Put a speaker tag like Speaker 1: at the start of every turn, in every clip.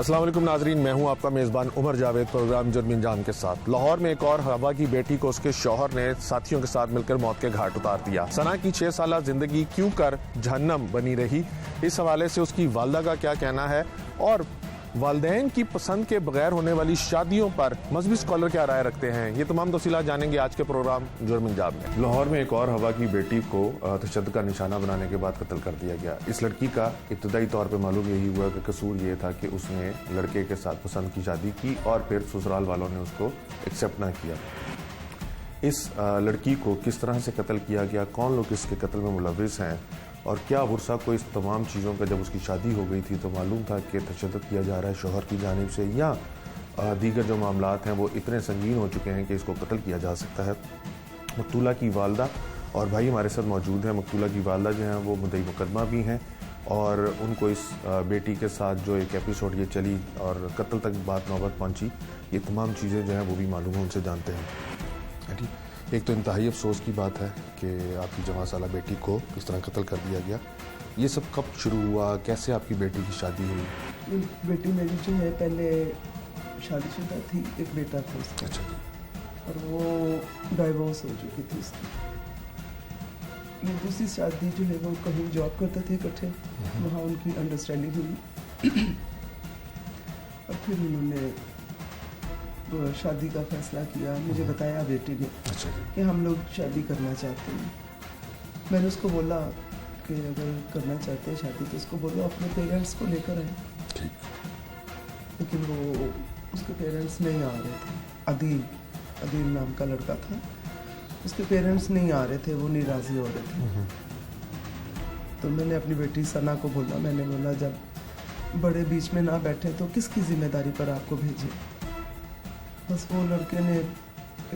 Speaker 1: अस्सलाम वालेकुम नाजरीन, मैं हूं आपका मेज़बान उमर जावेद प्रोग्राम जुर्म अंजाम के साथ। लाहौर में एक और हवा की बेटी को उसके शौहर ने साथियों के साथ मिलकर मौत के घाट उतार दिया। सना की 6 साला जिंदगी क्यों कर जहन्नम बनी रही, इस हवाले से उसकी वालदा का क्या कहना है और वालदैन की पसंद के बगैर होने वाली शादियों पर मजहबी स्कॉलर क्या राय रखते हैं, ये तमाम तफसीलात जानेंगे आज के प्रोग्राम जुर्म अंजाम में। लाहौर में एक और हवा की बेटी को तशद्दुद का निशाना बनाने के बाद कत्ल कर दिया गया। इस लड़की का इब्तदाई तौर पर मालूम यही हुआ कि कसूर ये था कि उसने लड़के के साथ पसंद की शादी की और फिर ससुराल वालों ने उसको एक्सेप्ट ना किया। इस लड़की को किस तरह से कत्ल किया गया, कौन लोग इसके कत्ल में मुलविस हैं और क्या बुरसा को इस तमाम चीज़ों पर जब उसकी शादी हो गई थी तो मालूम था कि तशद्दुद किया जा रहा है शौहर की जानिब से, या दीगर जो मामलात हैं वो इतने संगीन हो चुके हैं कि इसको कत्ल किया जा सकता है। मकतूला की वालदा और भाई हमारे साथ मौजूद हैं। मकतूला की वालदा जो हैं वो मुद्दई मुकदमा भी हैं और उनको इस बेटी के साथ जो एक एपिसोड ये चली और कत्ल तक बात नौबत पहुँची, ये तमाम चीज़ें जो हैं वो भी मालूम है, उनसे जानते हैं। ठीक, एक तो इंतहाई अफसोस की बात है कि आपकी 14 साला बेटी को किस तरह कत्ल कर दिया गया। ये सब कब शुरू हुआ, कैसे आपकी बेटी की शादी हुई?
Speaker 2: बेटी मेरी जो है पहले शादीशुदा थी, एक बेटा था उसका।
Speaker 1: अच्छा जी।
Speaker 2: और वो डाइवोर्स हो चुकी थी उसकी। ये दूसरी शादी जो है वो कहीं जॉब करते थे इकट्ठे, वहाँ उनकी अंडरस्टैंडिंग हुई और फिर उन्होंने शादी का फैसला किया। मुझे बताया बेटी ने कि हम लोग शादी करना चाहते हैं। मैंने उसको बोला कि अगर करना चाहते हैं शादी तो उसको बोलो अपने पेरेंट्स को लेकर आए, लेकिन वो उसके पेरेंट्स नहीं आ रहे थे। अदील नाम का लड़का था, उसके पेरेंट्स नहीं आ रहे थे, वो नहीं राज़ी हो रहे थे। तो मैंने अपनी बेटी सना को बोला, मैंने बोला जब बड़े बीच में ना बैठे तो किसकी जिम्मेदारी पर आपको भेजे। बस वो लड़के ने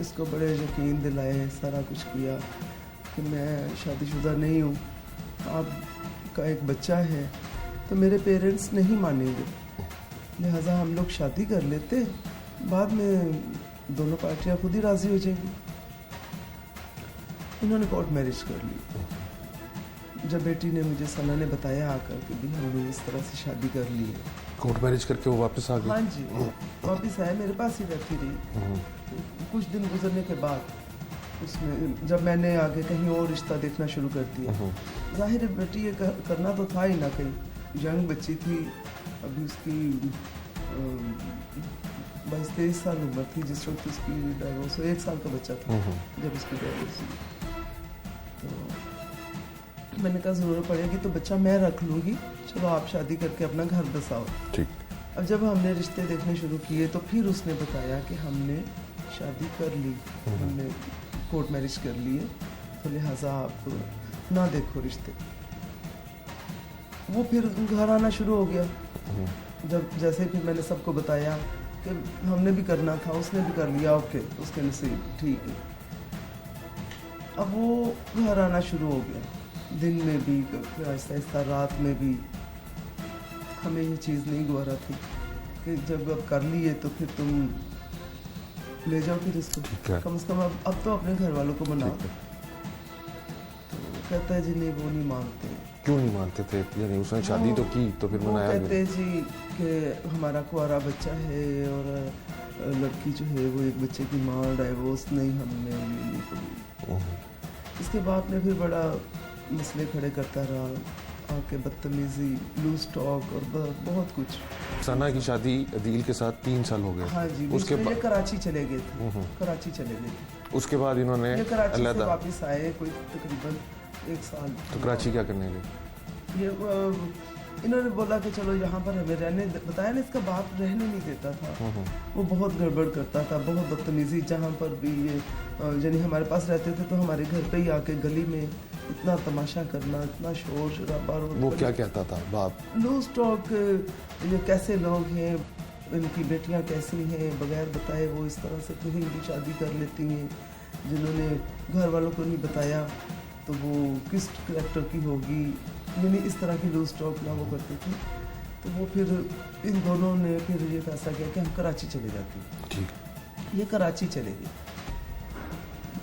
Speaker 2: इसको बड़े यकीन दिलाए, सारा कुछ किया कि मैं शादीशुदा नहीं हूँ, आपका एक बच्चा है तो मेरे पेरेंट्स नहीं मानेंगे, लिहाजा हम लोग शादी कर लेते, बाद में दोनों पार्टियाँ खुद ही राज़ी हो जाएंगी। उन्होंने कोर्ट मैरिज कर ली। जब बेटी ने मुझे सना ने बताया आकर कि भी हमने इस तरह से शादी कर ली है।
Speaker 1: कोर्ट मैरिज करके वो वापस आ गई?
Speaker 2: हाँ जी, वापस आए, मेरे पास ही रहती रही। कुछ दिन गुजरने के बाद उसमें जब मैंने आगे कहीं और रिश्ता देखना शुरू कर दिया, जाहिर है बेटी ये करना तो था ही ना, कहीं यंग बच्ची थी, अभी उसकी 22-23 साल उम्र थी जिस वक्त उसकी डाइवोर्स हो। 1 साल का बच्चा था जब उसकी डाइवोर्स हुई। तो मैंने कहा ज़रूरत पड़ेगी तो बच्चा मैं रख लूँगी, चलो आप शादी करके अपना घर बसाओ।
Speaker 1: ठीक। अब
Speaker 2: जब हमने रिश्ते देखने शुरू किए तो फिर उसने बताया कि हमने शादी कर ली, हमने कोर्ट मैरिज कर लिए, तो लिहाजा आप ना देखो रिश्ते। वो फिर घर आना शुरू हो गया। जब जैसे फिर मैंने सबको बताया कि हमने भी करना था, उसने भी कर लिया, ओके उसके नसीब, ठीक है। अब वो घर आना शुरू हो गया, दिन में भी, फिर आहिस्ता आहिस्ता रात में भी। हमें ये चीज़ नहीं गवारा थी कि जब अब कर लिए तो फिर तुम ले जाओ फिर इसको, कम से कम अब तो अपने घर वालों को मनाओ। तो कहता है जी नहीं, वो नहीं मानते।
Speaker 1: क्यों नहीं मानते थे? यानी उसने शादी तो की तो फिर मनाया?
Speaker 2: कहते हैं जी कि हमारा कुआरा बच्चा है और लड़की जो है वो एक बच्चे की माँ, डाइवोर्स नहीं, हमने ये नहीं कबूल। इसके बाद में फिर बड़ा मसले खड़े करता रहा, आके बदतमीजी, लूज टॉक और बहुत कुछ।
Speaker 1: सना की शादी अदील के साथ 3 साल हो गए।
Speaker 2: हाँ जी, उसके बाद ये कराची चले गए थे। कराची चले गए थे।
Speaker 1: उसके बाद इन्होंने
Speaker 2: कराची से वापस आए कोई तकरीबन 1 साल।
Speaker 1: तो कराची क्या करने गए?
Speaker 2: ये इन्होंने बोला कि चलो यहाँ पर हमें रहने, बताया ना इसका बाप रहने नहीं देता था, वो बहुत गड़बड़ करता था, बहुत बदतमीजी। जहाँ पर भी ये यानी हमारे पास रहते थे तो हमारे घर पे ही आके गली में इतना तमाशा करना, इतना शोर शराबा।
Speaker 1: वो क्या कहता था बाप?
Speaker 2: लूज टॉक, ये कैसे लोग हैं, इनकी बेटियां कैसी हैं, बगैर बताए वो इस तरह से कहीं भी शादी कर लेती हैं, जिन्होंने घर वालों को नहीं बताया तो वो किस करैक्टर की होगी, यानी इस तरह की लूज टॉक ना वो करते थे। तो वो फिर इन दोनों ने फिर ये फैसला किया कि हम कराची चले जाते हैं।
Speaker 1: ठीक।
Speaker 2: ये कराची चले गए,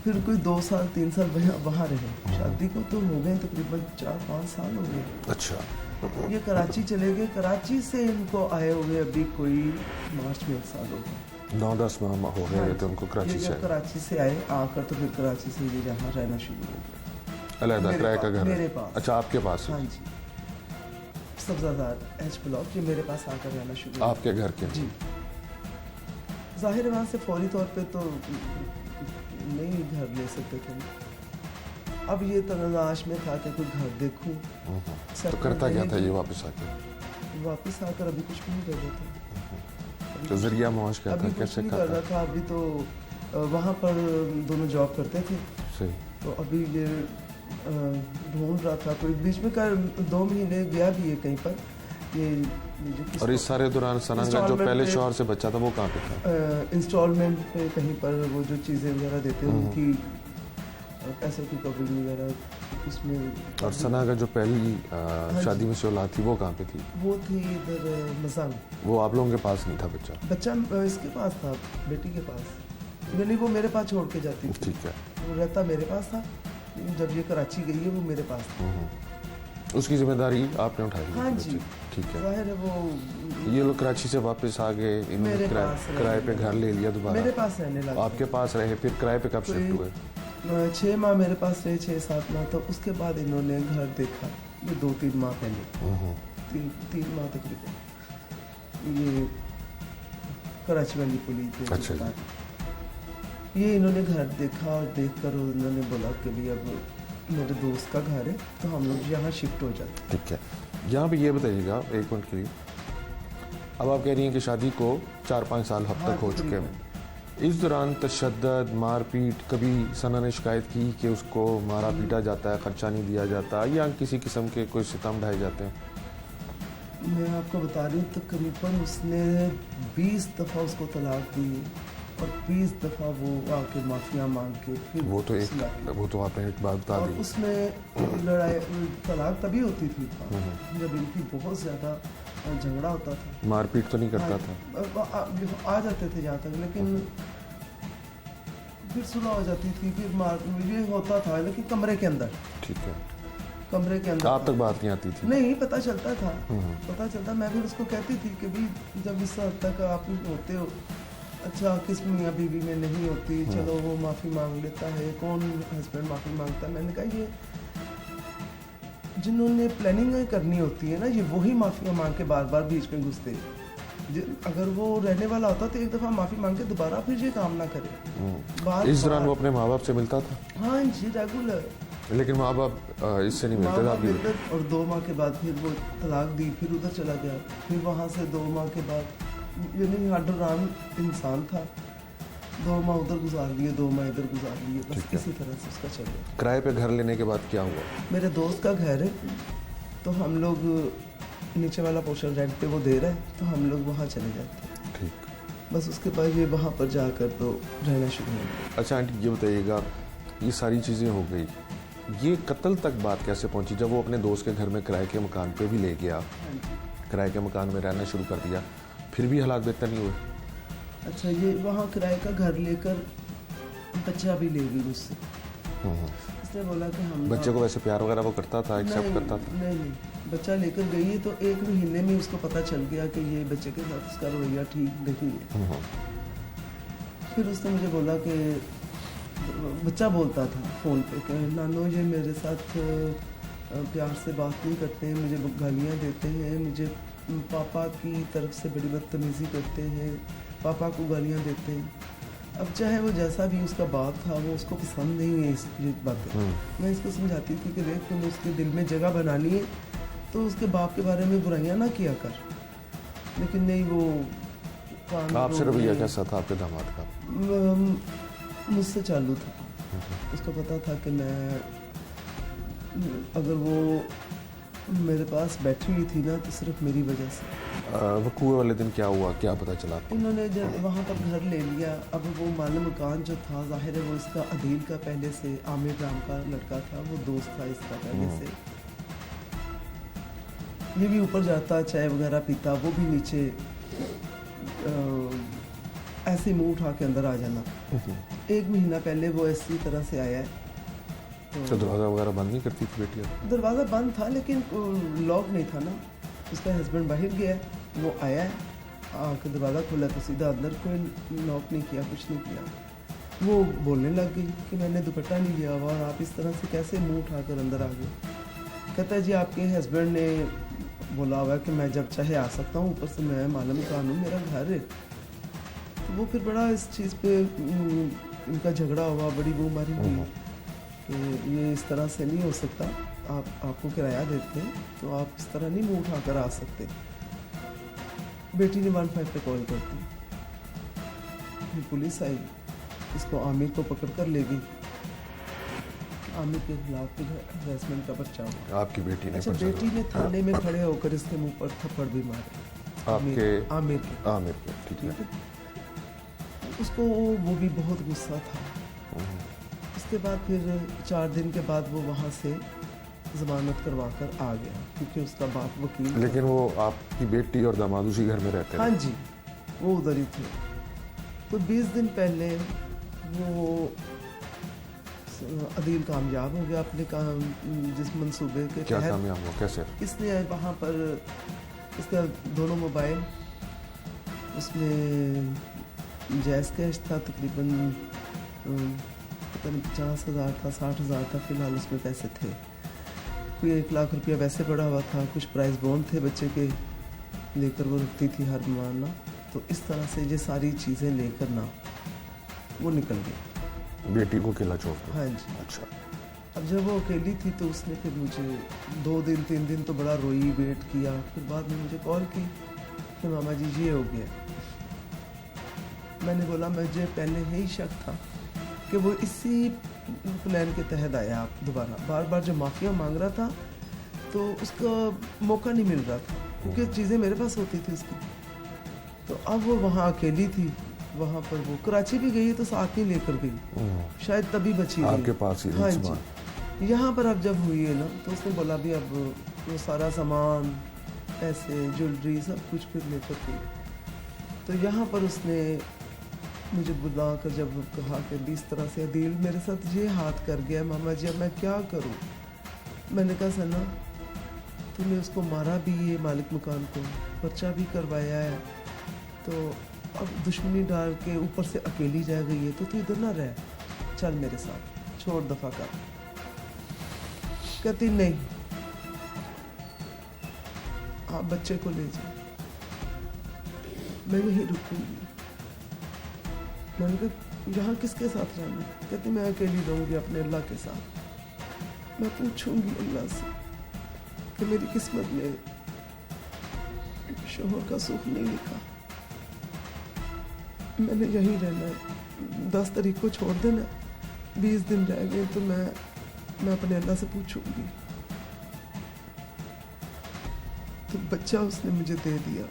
Speaker 2: फिर कोई 2 साल 3 साल वहाँ रहे। शादी को तो हो गए तकरीबन 4-5 साल हो गए।
Speaker 1: अच्छा।
Speaker 2: ये कराची चले गए, कराची से इनको आए हुए अभी कोई मार्च में 1 साल हो गया।
Speaker 1: 9-10 माह हो गए थे उनको कराची
Speaker 2: ये
Speaker 1: से।
Speaker 2: जब कराची से आए आकर तो फिर कराची से ये यहाँ रहना शुरू हो गया।
Speaker 1: अलग किराए का घर?
Speaker 2: मेरे पास।
Speaker 1: अच्छा, आपके पास?
Speaker 2: हाँ जी, सब्जादार एच ब्लॉक, ये मेरे पास आकर रहना शुरू।
Speaker 1: आपके घर के?
Speaker 2: जी। जाहिर है वहाँ से फौरी तौर पे तो नहीं घर ले सकते थे। अब ये तलाश में था कि कोई घर देखूं।
Speaker 1: तो करता क्या था ये वापस आके?
Speaker 2: वापस आकर अभी कुछ भी नहीं कर रहा था।
Speaker 1: तो जरिया मौज क्या था,
Speaker 2: अभी
Speaker 1: कैसे
Speaker 2: कुछ नहीं कर रहा था। अभी तो वहाँ पर दोनों जॉब करते थे।
Speaker 1: सही।
Speaker 2: तो अभी ये ढूंढ रहा था कोई, बीच में कर 2 महीने गया भी है कहीं पर। ये जो
Speaker 1: और इस सारे दौरान सना का जो पहले शौहर से बच्चा था वो कहाँ पे था?
Speaker 2: इंस्टॉलमेंट पे कहीं पर वो जो चीज़ें वगैरह देते हैं उनकी पैसों की कवरिंग वगैरह उसमें।
Speaker 1: और सना का जो पहली शादी में से औलाद थी वो कहाँ पे थी?
Speaker 2: वो थी इधर मजांग।
Speaker 1: वो आप लोगों के पास नहीं था बच्चा?
Speaker 2: बच्चा इसके पास था, बेटी के पास। यानी वो मेरे पास छोड़ के जाती थी।
Speaker 1: ठीक है।
Speaker 2: वो रहता मेरे पास था, लेकिन जब ये कराची गई है वो मेरे पास था।
Speaker 1: उसकी जिम्मेदारी आपने उठाई?
Speaker 2: हाँ जी।
Speaker 1: ठीक है।
Speaker 2: जाहिर है वो
Speaker 1: ये लोग कराची से वापस आ गए,
Speaker 2: मेरे पास
Speaker 1: किराए पे घर ले लिया दोबारा?
Speaker 2: मेरे पास रहने लगा।
Speaker 1: आपके पास रहे, फिर किराए पे कब शिफ्ट हुए?
Speaker 2: 6 माह मेरे पास रहे, 6-7 माह। तो उसके बाद इन्होंने घर देखा, ये 2-3 माह पहले, 3 माह तकरीबन। ये कराची वाली पुलिस।
Speaker 1: अच्छा जी।
Speaker 2: ये इन्होंने घर देखा और देख कर उन्होंने बोला कि भी अब मेरे दोस्त का घर है तो हम लोग यहाँ शिफ्ट हो जाते।
Speaker 1: ठीक है। यहाँ पे ये बताइएगा 1 मिनट के लिए, अब आप कह रही हैं कि शादी को 4-5 साल अब तक हो चुके हैं। इस दौरान तशद्दुद, मारपीट, कभी सना ने शिकायत की कि उसको मारा पीटा जाता है, खर्चा नहीं दिया जाता, या किसी किस्म के कोई सितम ढाए जाते हैं?
Speaker 2: मैं आपको बता रही हूँ तकरीबन उसने 20 दफ़ा उसको तलाक दी और 20 दफ़ा वो आके माफिया मांग के फिर
Speaker 1: वो तो आपने एक बात बता
Speaker 2: और
Speaker 1: दी।
Speaker 2: उसमें लड़ाई तलाक तभी होती थी जब इनकी बहुत ज़्यादा झगड़ा होता था।
Speaker 1: मारपीट तो नहीं करता था?
Speaker 2: आ जाते थे जहाँ तक, लेकिन फिर सुलह हो जाती थी, फिर ये होता था, लेकिन कमरे के अंदर।
Speaker 1: ठीक है।
Speaker 2: कमरे के अंदर
Speaker 1: आप तक बात नहीं आती थी?
Speaker 2: नहीं, पता चलता था। पता चलता। मैं फिर उसको कहती थी कि भी जब इस हद तक आप होते हो, अच्छा किस मियाँ बीवी में नहीं होती, चलो वो माफ़ी मांग लेता है, कौन हस्बैंड माफ़ी मांगता है। मैंने कहा ये जिन्होंने प्लानिंग करनी होती है ना, ये वही माफ़ी मांग के बार बार बीच में घुसते। अगर वो रहने वाला होता तो एक दफ़ा माफ़ी मांग के दोबारा फिर ये काम ना करे।
Speaker 1: इस दौरान वो अपने माँ बाप से मिलता था?
Speaker 2: हाँ जी, रेगुलर।
Speaker 1: लेकिन माँ बाप इससे नहीं मिलते थे?
Speaker 2: और 2 माह के बाद फिर वो तलाक दी, फिर उधर चला गया, फिर वहाँ से 2 माह के बाद, यानी हड्डरान इंसान था। 2 माह उधर गुजार लिए, 2 माह इधर गुजार लिए, बस इसी तरह से उसका चल गया।
Speaker 1: किराए पे घर लेने के बाद क्या हुआ?
Speaker 2: मेरे दोस्त का घर है, तो हम लोग नीचे वाला पोर्शन रेंट पे वो दे रहे हैं, तो हम लोग वहाँ चले जाते हैं।
Speaker 1: ठीक।
Speaker 2: बस उसके बाद ये वहाँ पर जाकर तो रहना शुरू हो गया।
Speaker 1: अच्छा आंटी, ये बताइएगा, ये सारी चीज़ें हो गई, ये कत्ल तक बात कैसे पहुंची? जब वो अपने दोस्त के घर में किराए के मकान पे भी ले गया, किराए के मकान में रहना शुरू कर दिया, फिर भी हालात बेहतर नहीं हुए?
Speaker 2: अच्छा, ये वहाँ किराए का घर लेकर बच्चा भी ले गई मुझसे। उसने बोला कि हम
Speaker 1: बच्चे को वैसे प्यार वगैरह वो करता था, एक्सेप्ट करता था?
Speaker 2: नहीं, बच्चा लेकर गई है तो 1 महीने में उसको पता चल गया कि ये बच्चे के साथ उसका रवैया ठीक नहीं है। फिर उसने मुझे बोला कि बच्चा बोलता था फ़ोन पे कि नानो ये मेरे साथ प्यार से बात नहीं करते हैं, मुझे गालियाँ देते हैं, मुझे पापा की तरफ से बड़ी बदतमीज़ी करते हैं, पापा को गालियाँ देते हैं। अब चाहे वो जैसा भी उसका बात था, वो उसको पसंद नहीं है ये बातें। मैं इसको समझाती थी कि देख, तुमने उसके दिल में जगह बनानी है तो उसके बाप के बारे में बुराइयाँ ना किया कर। लेकिन नहीं, वो
Speaker 1: आपसे रवैया कैसा था आपके दामाद का?
Speaker 2: मुझसे चालू था। उसको पता था कि मैं, अगर वो मेरे पास बैठी हुई थी ना तो सिर्फ मेरी वजह से।
Speaker 1: वकूए वाले दिन क्या हुआ, क्या पता चला?
Speaker 2: इन्होंने जब वहाँ पर घर ले लिया, अब वो मालूम मकान जो था, जाहिर है वो इसका अदील का पहले से, आमिर राम का लड़का था, वो दोस्त था इसका पहले से। ये भी ऊपर जाता, चाय वगैरह पीता, वो भी नीचे ऐसे मुंह उठा के अंदर आ जाना। 1 महीना पहले वो इसी तरह से आया है।
Speaker 1: तो दरवाज़ा वगैरह बंद नहीं करती थी बेटी?
Speaker 2: दरवाज़ा बंद था लेकिन लॉक नहीं था ना। उसका हस्बैंड बाहर गया, वो आया है, आके दरवाज़ा खोला तो सीधा अंदर, कोई लॉक नहीं किया, कुछ नहीं किया। वो बोलने लग गई कि मैंने दुपट्टा नहीं लिया हुआ और आप इस तरह से कैसे मुंह उठाकर अंदर आ गए। कहता है जी आपके हस्बैंड ने बोला हुआ है कि मैं जब चाहे आ सकता हूँ, ऊपर से मैं मालूम कानून मेरा घर है। तो वो फिर बड़ा इस चीज़ पे इनका झगड़ा हुआ, बड़ी वो मारी हुई कि ये इस तरह से नहीं हो सकता, आपको किराया देते हैं तो आप इस तरह नहीं मुंह उठा कर आ सकते। बेटी ने 15 पे कॉल कर दी, फिर पुलिस आई, इसको आमिर को पकड़ कर ले गई। आमिर के खिलाफ हरासमेंट का पर्चा हुआ।
Speaker 1: आपकी बेटी ने?
Speaker 2: अच्छा, बेटी ने थाने में खड़े होकर इसके मुंह पर थप्पड़ भी मारे।
Speaker 1: आपके?
Speaker 2: आमिर के,
Speaker 1: ठीक है।
Speaker 2: उसको वो भी बहुत गुस्सा था। उसके बाद फिर 4 दिन के बाद वो वहाँ से जमानत करवा कर आ गया, क्योंकि उसका बाप वकील।
Speaker 1: लेकिन वो आपकी बेटी और दामाद उसी घर में रहते?
Speaker 2: हाँ जी, वो उधर ही थे। तो 20 दिन पहले वो अदील कामयाब हो गया अपने काम, जिस मंसूबे के
Speaker 1: क्या कामयाब हुआ? कैसे?
Speaker 2: इसने वहाँ पर इसका दोनों मोबाइल, उसमें जैज़ कैश था तकरीबन पता नहीं 50,000 था, 60,000 था, फिलहाल उसमें पैसे थे। कोई 1 लाख रुपया वैसे पड़ा हुआ था, कुछ प्राइस बॉन्ड थे बच्चे के, लेकर वो रखती थी हर महीना। तो इस तरह से ये सारी चीज़ें लेकर ना वो निकल गई।
Speaker 1: बेटी को अकेला छोड़ दिया?
Speaker 2: हाँ जी।
Speaker 1: अच्छा।
Speaker 2: अब जब वो अकेली थी तो उसने फिर मुझे 2 दिन 3 दिन तो बड़ा रोई, वेट किया। फिर बाद में मुझे कॉल की कि मामा जी ये हो गया। मैंने बोला मुझे पहले ही शक था कि वो इसी प्लान के तहत आया। आप दोबारा बार बार जो माफिया मांग रहा था तो उसका मौका नहीं मिल रहा था, क्योंकि चीज़ें मेरे पास होती थी उसकी। तो अब वो वहाँ अकेली थी, वहाँ पर वो कराची भी गई है तो साथ ही लेकर गई, शायद तभी बची रही।
Speaker 1: आपके पास ही?
Speaker 2: हाँ जी। यहाँ पर अब जब हुई है ना तो उसने बोला भी अब वो सारा सामान, पैसे, ज्वेलरी सब कुछ फिर लेकर गई। तो यहाँ पर उसने मुझे बुला कर जब कहा कि भी इस तरह से अदील मेरे साथ ये हाथ कर गया मामा जी, अब मैं क्या करूँ। मैंने कहा सना तूने उसको मारा भी है, मालिक मकान को पर्चा भी करवाया है, तो अब दुश्मनी डाल के ऊपर से अकेली जा गई है, तो तू इधर ना रह, चल मेरे साथ, छोड़ दफा कर। कहती नहीं, आप बच्चे को ले जाओ, मैं यहीं रुकूंगी। मैंने कहा यहाँ किसके साथ रहना? कहती मैं अकेली रहूंगी अपने अल्लाह के साथ। मैं पूछूंगी अल्लाह से कि मेरी किस्मत में शोहर का सुख नहीं लिखा, मैंने यहीं रहना है, 10 तारीख को छोड़ देना, 20 दिन रह गए तो मैं अपने अल्लाह से पूछूंगी। तो बच्चा उसने मुझे दे दिया।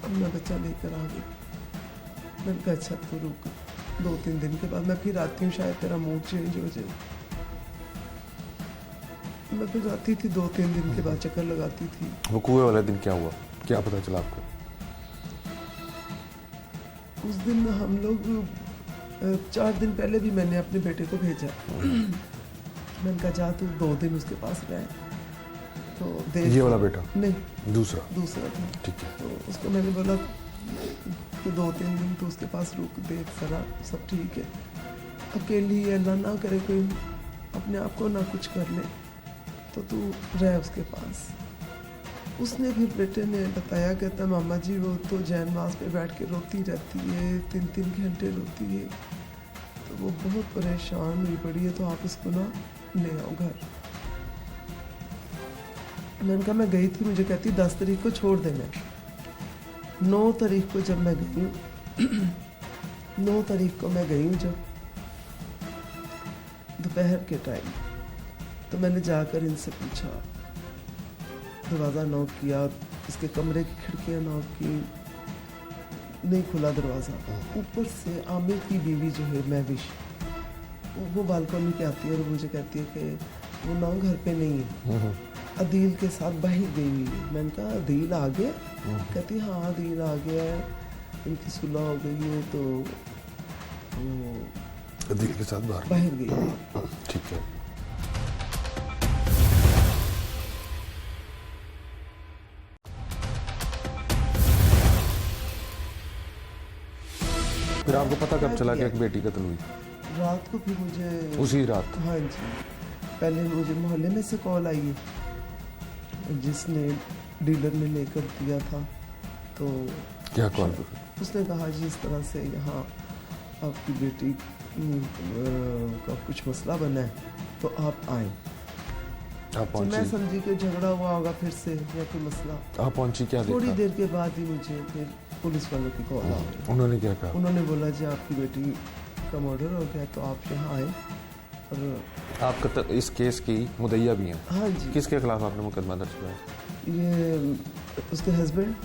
Speaker 2: अब मैं बच्चा लेकर आ गई। मैंने कहा अच्छा तो रुक, 2-3 दिन के बाद मैं फिर आती हूँ, शायद तेरा मूड चेंज हो जाए। मैं फिर आती थी 2-3 दिन के बाद, चक्कर लगाती थी।
Speaker 1: वो कुएं वाले दिन क्या हुआ, क्या पता चला आपको?
Speaker 2: उस दिन हम लोग 4 दिन पहले भी मैंने अपने बेटे को भेजा। मैंने कहा जा तू 2 दिन उसके पास रहे। तो देख,
Speaker 1: ये वाला बेटा?
Speaker 2: नहीं, दूसरा था।
Speaker 1: ठीक है।
Speaker 2: तो उसको मैंने बोला कि 2-3 दिन तो उसके पास रुक, देख जरा सब ठीक है, अकेली है, अल्लाह ना करे कोई अपने आप को ना कुछ कर ले, तो तू रह उसके पास। उसने फिर बेटे ने बताया, कहता मामा जी वो तो जैन मास पे बैठ के रोती रहती है, 3-3 घंटे रोती है, तो वो बहुत परेशान हुई पड़ी है, तो आप इसको ना ले आओ घर। मैंने कहा मैं गई थी, मुझे कहती 10 तारीख को छोड़ देना। 9 तारीख को जब मैं गई हूँ 9 तारीख को मैं गई हूँ जब दोपहर के टाइम, तो मैंने जाकर इनसे पूछा, दरवाज़ा नॉक किया, इसके कमरे की खिड़कियाँ नॉक की, नहीं खुला दरवाज़ा। ऊपर से आमिर की बीवी जो है महविश, वो बालकनी पे आती है और मुझे कहती है कि वो ना घर पे नहीं है, अदील के साथ बाहर गई हुई है। मैंने कहा अदील आ गया? कहती हाँ अदील आ गया है, इनकी सुलह हो गई है, तो वो
Speaker 1: अदील के साथ बाहर
Speaker 2: गई है।
Speaker 1: ठीक है। फिर आपको पता कब चला कि एक बेटी कत्ल हुई?
Speaker 2: रात को फिर मुझे
Speaker 1: उसी रात?
Speaker 2: हाँ जी, पहले मुझे मोहल्ले में से कॉल आई है जिसने डीलर ने लेकर दिया था। तो
Speaker 1: क्या कॉल?
Speaker 2: उसने कहा जी इस तरह से यहाँ आपकी बेटी का कुछ मसला बना है तो आप आए।
Speaker 1: आप
Speaker 2: तो मैं
Speaker 1: पहुंची?
Speaker 2: समझी कि झगड़ा हुआ होगा फिर से या कोई मसला।
Speaker 1: आप पहुंची, क्या
Speaker 2: थोड़ी
Speaker 1: देखा?
Speaker 2: देर के बाद ही मुझे फिर पुलिस वालों की कॉल आ गई।
Speaker 1: उन्होंने क्या कहा?
Speaker 2: उन्होंने बोला जी आपकी बेटी का मर्डर हो गया तो आप यहाँ आए। और
Speaker 1: आप कत्ल इस केस की मुद्दइया भी हैं?
Speaker 2: हाँ जी।
Speaker 1: किसके खिलाफ आपने मुकदमा दर्ज किया?
Speaker 2: ये उसके हस्बैंड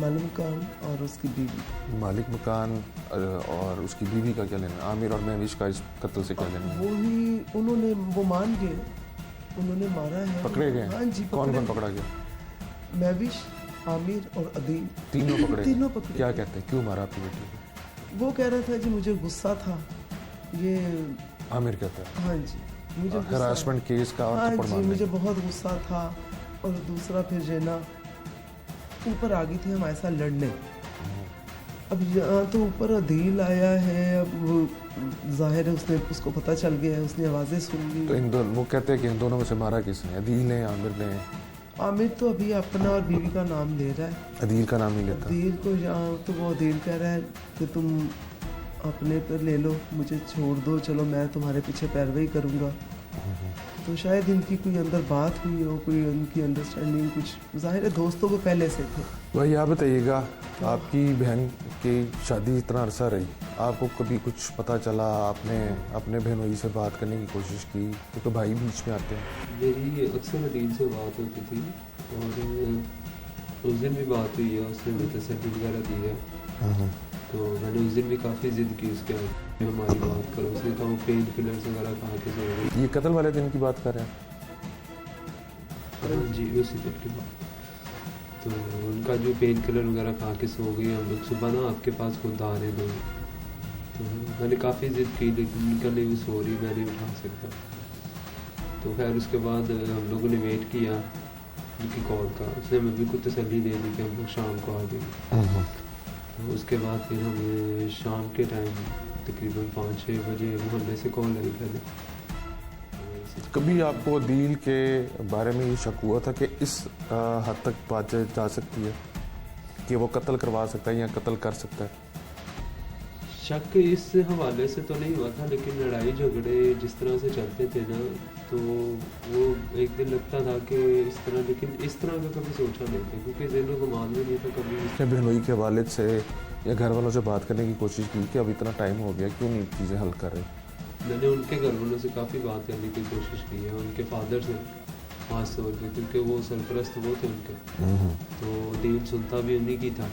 Speaker 2: मालिक मकान और उसकी बीवी।
Speaker 1: मालिक मकान और उसकी बीवी का क्या लेना? आमिर और महविश का इस कत्ल से क्या लेना?
Speaker 2: वो ही उन्होंने वो मान गए, उन्होंने मारा है।
Speaker 1: पकड़े गए?
Speaker 2: हाँ जी,
Speaker 1: कौन कौन पकड़ा गया?
Speaker 2: महविश, आमिर और अदील,
Speaker 1: तीनों पकड़े?
Speaker 2: तीनों पकड़े।
Speaker 1: क्या कहते हैं, क्यों मारा आपकी बेटी को?
Speaker 2: वो कह रहा था जी मुझे गुस्सा था। ये
Speaker 1: आमिर कहता है?
Speaker 2: हाँ जी, मुझे गुस्सा-
Speaker 1: हरासमेंट केस का और
Speaker 2: हाँ
Speaker 1: थप्पड़
Speaker 2: जी,
Speaker 1: मारने
Speaker 2: मुझे
Speaker 1: का।
Speaker 2: बहुत गुस्सा था। और दूसरा फिर जो है ना ऊपर आ गई थी हमारे साथ लड़ने। अब यहाँ तो ऊपर अदील आया है, अब वो जाहिर है उसने उसको पता चल गया है, उसने आवाज़ें सुन ली।
Speaker 1: तो इन दोनों, वो कहते हैं कि इन दोनों में से मारा किसने? अदील ने, आमिर ने?
Speaker 2: आमिर तो अभी अपना और बीवी का नाम ले रहा है।
Speaker 1: अदील का नाम नहीं लेता?
Speaker 2: अदील को यहाँ तो वो अदील कह रहा है कि तुम अपने पर ले लो, मुझे छोड़ दो, चलो मैं तुम्हारे पीछे पैरवी करूँगा। तो शायद इनकी कोई अंदर बात हुई हो, कोई उनकी अंडरस्टैंडिंग, कुछ जाहिर है दोस्तों को पहले से थे।
Speaker 1: भाई आप बताइएगा, आपकी बहन की शादी इतना अरसा रही, आपको कभी कुछ पता चला? आपने अपने बहनोई से बात करने की कोशिश की? क्योंकि भाई बीच में आते हैं।
Speaker 3: मेरी अक्सर अदील से बात होती थी और उस दिन भी बात हुई है, उसने मुझे तसल्ली वगैरह दी है। तो मैंने उस दिन भी काफ़ी ज़िद की उसके आगे हमारी बात करो। उसने कहा वो पेन किलर्स वगैरह कहाँ के से हो गई।
Speaker 1: ये कत्ल वाले दिन की बात कर रहे हैं?
Speaker 3: हाँ जी, उसी दिन की बात। तो उनका जो पेन किलर वगैरह खा के सो गई, हम लोग सुबह ना आपके पास खुद आ रहे दोनों। तो मैंने काफ़ी ज़िद की लेकिन उनका नहीं, वो सो रही, मैं नहीं उठा सकता। तो खैर उसके बाद हम लोगों ने वेट किया उनकी कॉल का। उसने हमें बिल्कुल तसल्ली दे दी कि हम लोग शाम को आ जाएंगे। तो उसके बाद फिर हमें शाम के टाइम तकरीबन 5-6 बजे मोहल्ले से कॉल आई पहले।
Speaker 1: कभी आपको अदील के बारे में ये शक हुआ था कि इस हद तक बात जा सकती है कि वो कत्ल करवा सकता है या कत्ल कर सकता है?
Speaker 3: शक इस हवाले से तो नहीं हुआ था, लेकिन लड़ाई झगड़े जिस तरह से चलते थे ना, तो वो एक दिन लगता था कि इस तरह, लेकिन इस तरह का कभी सोचा नहीं था क्योंकि ज़हनों को मान भी नहीं था कभी।
Speaker 1: अपने बहनोई के वालिद से या घर वालों से बात करने की कोशिश की कि अब इतना टाइम हो गया, क्यों नहीं चीज़ें हल कर रहे?
Speaker 3: मैंने उनके घर वालों से काफ़ी बात करने की कोशिश की है, उनके फादर से खास तौर पर, क्योंकि वो सरपरस्त वो थे उनके। तो डील सुनता भी उन्हीं की था।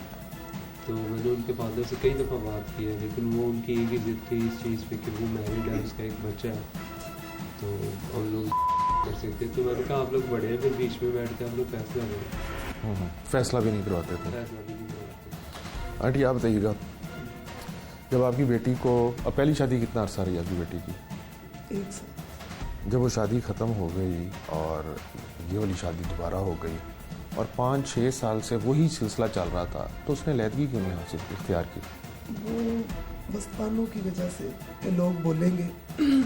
Speaker 3: तो मैंने उनके फादर से कई दफ़ा बात की है, लेकिन वो उनकी एक ही ज़िद थी इस चीज़ पे कि वो मैरिड है, उसका एक बच्चा है, तो हम लोग कर सकते। तो मैंने कहा आप लोग बड़े हैं, फिर बीच में बैठ के आप लोग फैसला करें।
Speaker 1: फैसला भी नहीं करवाते थे?
Speaker 3: फैसला भी नहीं करवाते।
Speaker 1: आंटी आप बताइएगा, जब आपकी बेटी को, अब पहली शादी कितना अरसा रही आपकी बेटी की?
Speaker 2: 1 साल।
Speaker 1: जब वो शादी ख़त्म हो गई और ये वाली शादी दोबारा हो गई और 5-6 साल से वही सिलसिला चल रहा था, तो उसने लैदगी क्यों नहीं हासिल इख्तियार की?
Speaker 2: वो बस तानों की वजह से कि लोग बोलेंगे।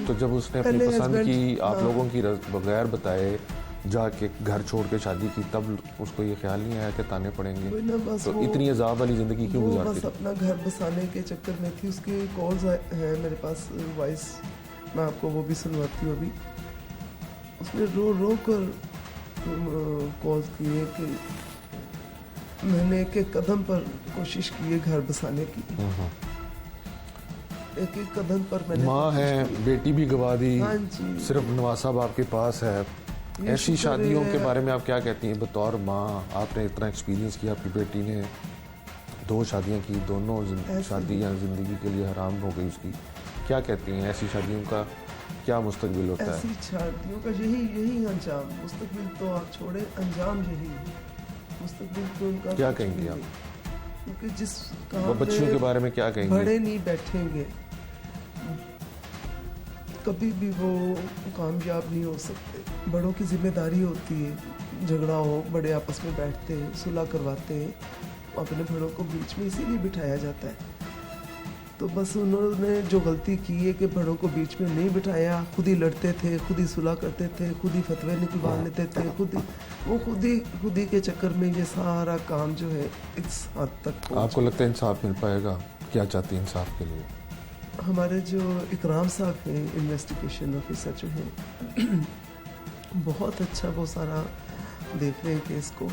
Speaker 1: तो जब उसने अपनी
Speaker 2: पहले
Speaker 1: पसंद
Speaker 2: husband-
Speaker 1: की, आप
Speaker 2: हाँ।
Speaker 1: लोगों की बगैर बताए जाके घर छोड़ के शादी की, तब उसको ये ख्याल नहीं आया कि ताने पड़ेंगे?
Speaker 2: वही ना, बस
Speaker 1: तो
Speaker 2: वो-
Speaker 1: इतनी अजाब वाली ज़िंदगी क्यों
Speaker 2: वो
Speaker 1: गुजारती
Speaker 2: बस
Speaker 1: थी?
Speaker 2: अपना घर बसाने के चक्कर में थी। उसकी कॉल्स है मेरे पास वॉइस, मैं आपको वो भी सुनवाती हूँ अभी। उसने रो रो कर कॉल्स किए कि मैंने एक एक कदम पर कोशिश की है घर बसाने की, एक एक कदम पर मैंने
Speaker 1: माँ
Speaker 2: कोशिश
Speaker 1: है,
Speaker 2: की।
Speaker 1: बेटी भी गवा दी,
Speaker 2: हाँ जी।
Speaker 1: सिर्फ नवाज साहब आपके पास है।
Speaker 2: ये
Speaker 1: ऐसी
Speaker 2: शुक्र
Speaker 1: शादियों
Speaker 2: है।
Speaker 1: के बारे में आप क्या कहती हैं बतौर माँ? आपने इतना एक्सपीरियंस किया, आपकी बेटी ने 2 शादियाँ की, दोनों
Speaker 2: ऐसे
Speaker 1: शादियाँ ज़िंदगी के लिए हराम हो गई उसकी। क्या कहती हैं, ऐसी शादियों का क्या मुस्तकबिल होता है?
Speaker 2: ऐसी शादियों का यही अंजाम, मुस्तकबिल तो आप छोड़े, अंजाम यही है। मुस्तकबिल तो उनका
Speaker 1: क्या
Speaker 2: कुछ
Speaker 1: कहेंगे
Speaker 2: भी
Speaker 1: आप?
Speaker 2: नहीं। क्योंकि जिस
Speaker 1: वो
Speaker 2: काम
Speaker 1: बच्चियों के बारे में क्या कहेंगे?
Speaker 2: बड़े नहीं बैठेंगे, कभी भी वो कामयाब नहीं हो सकते। बड़ों की जिम्मेदारी होती है, झगड़ा हो बड़े आपस में बैठते हैं, सुलह करवाते हैं। अपने बड़ों को बीच में इसीलिए बिठाया जाता है तो बस उन्होंने जो गलती की है कि बड़ों को बीच में नहीं बिठाया, खुद ही लड़ते थे, खुद ही सुलह करते थे, खुद ही फतवे निकलवा लेते थे, खुद ही के चक्कर में ये सारा काम जो है इस हद तक
Speaker 1: आपको लगता है इंसाफ मिल पाएगा? क्या चाहती है इंसाफ के लिए?
Speaker 2: हमारे जो इकराम साहब हैं, इन्वेस्टिगेशन ऑफिसर जो हैं, बहुत अच्छा वो सारा देख रहे हैं केस को।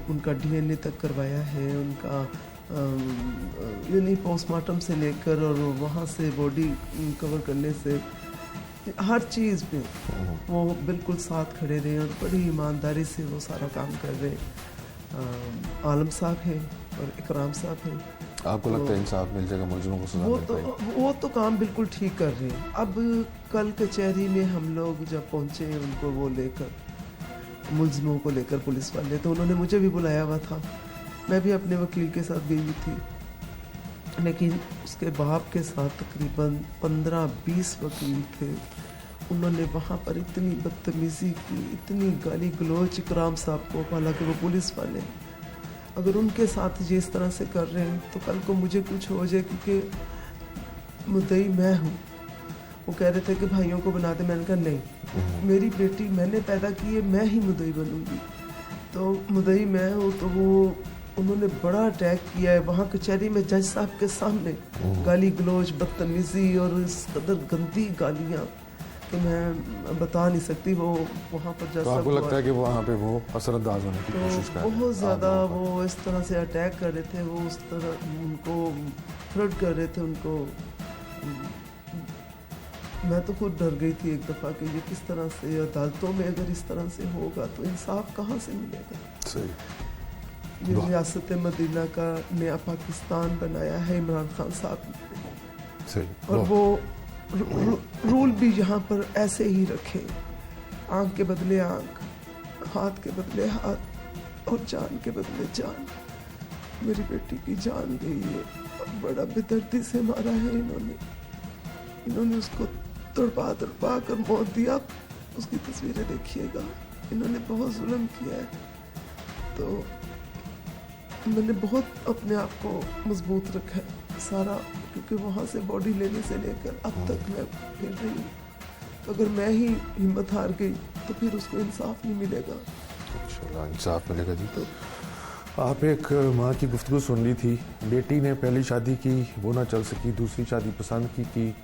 Speaker 2: उनका DNA तक करवाया है, उनका यानी पोस्टमार्टम से लेकर और वहाँ से बॉडी कवर करने से हर चीज़ पे वो बिल्कुल साथ खड़े रहे और बड़ी ईमानदारी से वो सारा काम कर रहे हैं। आलम साहब हैं और इकराम साहब हैं।
Speaker 1: आपको लगता है इंसाफ मिल जाएगा, मुलजिमों को सजा मिल पाएगी?
Speaker 2: वो तो काम बिल्कुल ठीक कर रहे हैं। अब कल कचहरी में हम लोग जब पहुँचे उनको वो लेकर, मुलजिमों को लेकर पुलिस वाले, तो उन्होंने मुझे भी बुलाया हुआ था, मैं भी अपने वकील के साथ गई थी, लेकिन उसके बाप के साथ तकरीबन 15-20 वकील थे। उन्होंने वहाँ पर इतनी बदतमीज़ी की, इतनी गाली गलौज इकराम साहब को, हालांकि वो पुलिस वाले, अगर उनके साथ जिस तरह से कर रहे हैं तो कल को मुझे कुछ हो जाए, क्योंकि मुद्दई मैं हूँ। वो कह रहे थे कि भाइयों को बना दे, मैंने कहा नहीं, मेरी बेटी मैंने पैदा की है, मैं ही मुद्दई बनूंगी, तो मुद्दई मैं हूँ। तो वो उन्होंने बड़ा अटैक किया है वहाँ कचहरी में, जज साहब के सामने, गाली गलौज, बदतमीज़ी और इस कदर गंदी गालियाँ कि मैं बता नहीं सकती। वो वहाँ पर जज साहब,
Speaker 1: आपको लगता है कि वहाँ पे वो असरअंदाज होने की कोशिश कर रहे हैं?
Speaker 2: बहुत ज़्यादा वो इस तरह से अटैक कर रहे थे, वो उस तरह उनको थ्रेट कर रहे थे उनको। मैं तो खुद डर गई थी एक दफ़ा कि ये किस तरह से अदालतों में अगर इस तरह से होगा तो इंसाफ कहाँ से मिलेगा।
Speaker 1: सही।
Speaker 2: ये रियासत मदीना का नया पाकिस्तान बनाया है इमरान खान साहब ने,
Speaker 1: सही।
Speaker 2: और वो रूल भी यहाँ पर ऐसे ही रखे, आँख के बदले आँख, हाथ के बदले हाथ और जान के बदले जान। मेरी बेटी की जान गई है, बड़ा बेदर्दी से मारा है इन्होंने उसको तड़पा कर मौत दिया। उसकी तस्वीरें देखिएगा, इन्होंने बहुत जुल्म किया है। तो मैंने बहुत अपने आप को मजबूत रखा है सारा, क्योंकि वहाँ से बॉडी लेने से लेकर अब तक मैं फिर रही हूँ। तो अगर मैं ही हिम्मत हार गई तो फिर उसको इंसाफ नहीं मिलेगा।
Speaker 1: इंशाल्लाह इंसाफ मिलेगा जी। तो आप एक माँ की गुफ्तगू सुन रही थी, बेटी ने पहली शादी की, वो ना चल सकी, दूसरी शादी पसंद की थी,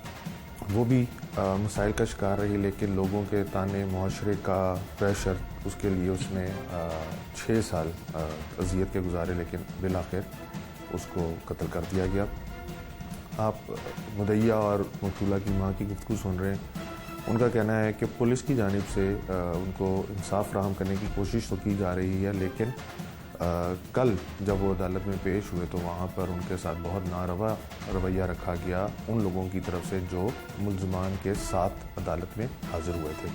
Speaker 1: वो भी मसाइल का शिकार रही, लेकिन लोगों के ताने, मुआशरे का प्रेशर, उसके लिए उसने 6 साल अज़ियत के गुजारे, लेकिन बिलाखिर उसको कत्ल कर दिया गया। आप मुदैया और मकतूला की माँ की गुफ्तगू सुन रहे हैं। उनका कहना है कि पुलिस की जानिब से उनको इंसाफ फराहम करने की कोशिश तो की जा रही है, लेकिन कल जब वो अदालत में पेश हुए तो वहाँ पर उनके साथ बहुत नारवा रवैया रखा गया उन लोगों की तरफ से जो मुल्ज़िमान के साथ अदालत में हाजिर हुए थे।